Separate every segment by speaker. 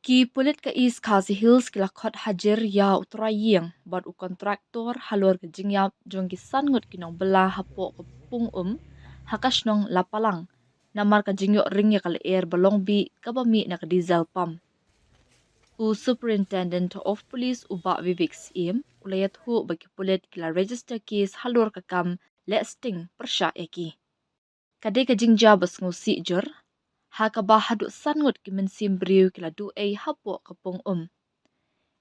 Speaker 1: Ki pulit ka is Khazi Hills kila khot hajir ya utra iing bad u kontraktor halor ke jingiap jong ki san ngut ki nongbylla hapo ke pung hakash nong Lapalang namar ka jingyo ring ya kala air balong bi ka ba mi na ka diesel pump. U superintendent of police uba vivik sim ulayat hu bagi pulit kila register case halor ka kam le sting persya eki. Kade ka jingja bas ngusi jur ha ka ba hadu sangut ki mensim briu kila du ay hapo kapong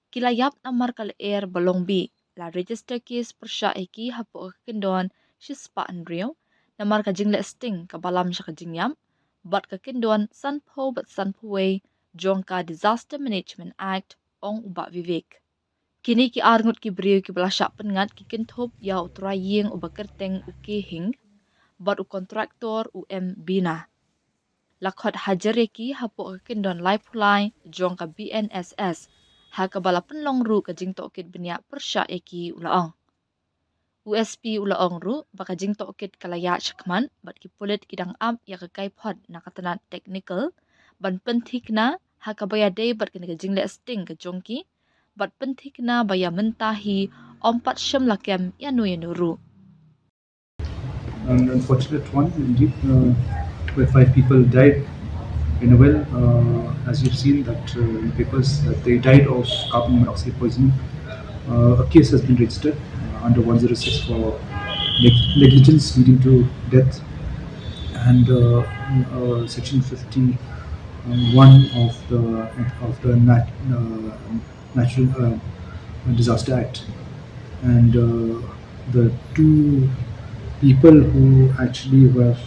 Speaker 1: kila yap namar kala air balong bi la register case persya eki hapo kendon shispa andrio namar ka jingle sting ka balam sya ka jingyam bat ka kendon sanpo bat sanpo way jong ka disaster management act ong uba vivek. Kini ki arngut ki briu ki belasyak pengat ki kintop ya utra ying uba kerteng uke hing bat u kontraktor UM bina. Lakhot hajareki hapo kendon lai pulai jong ka BNSS ha ka bala penlong ru ka jing tokit benya persya eki ulaong. USP ulaong ru baka jing tokit kalaya chakman bat ki pulit kidang am ya ka kai pod na katanat technical ban pentik na ha ka baya day bat kini ka jing le sting ka jongki bat pentik na baya mentahi ompat syam lakem yanu ru.
Speaker 2: An unfortunate one indeed, where five people died in a well. As you've seen that in papers, that they died of carbon monoxide poisoning. A case has been registered under 106 for negligence leading to death, and section 51 of the Natural Disaster Act, and the two people who actually have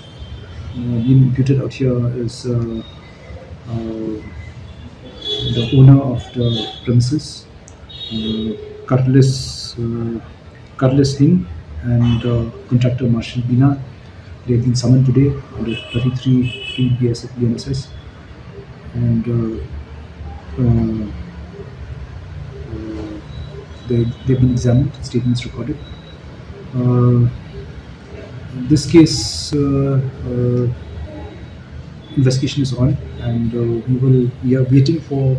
Speaker 2: been imputed out here is uh, the owner of the premises, uh, Carles Hing, and contractor Marshall Bina. They have been summoned today under 33 BNSS, and they've been examined, statements recorded. This case investigation is on, and we are waiting for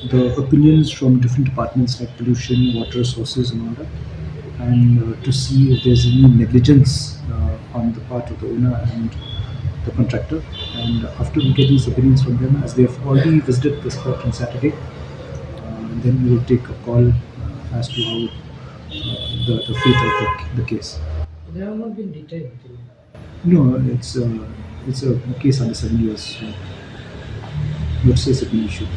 Speaker 2: the opinions from different departments like pollution, water sources, and all that, and to see if there's any negligence on the part of the owner and the contractor. And after we get these opinions from them, as they have already visited the spot on Saturday, then we will take a call as to how the fate of the case.
Speaker 3: They have not been detained.
Speaker 2: No, it's a case under 7 years. So notices have been issued.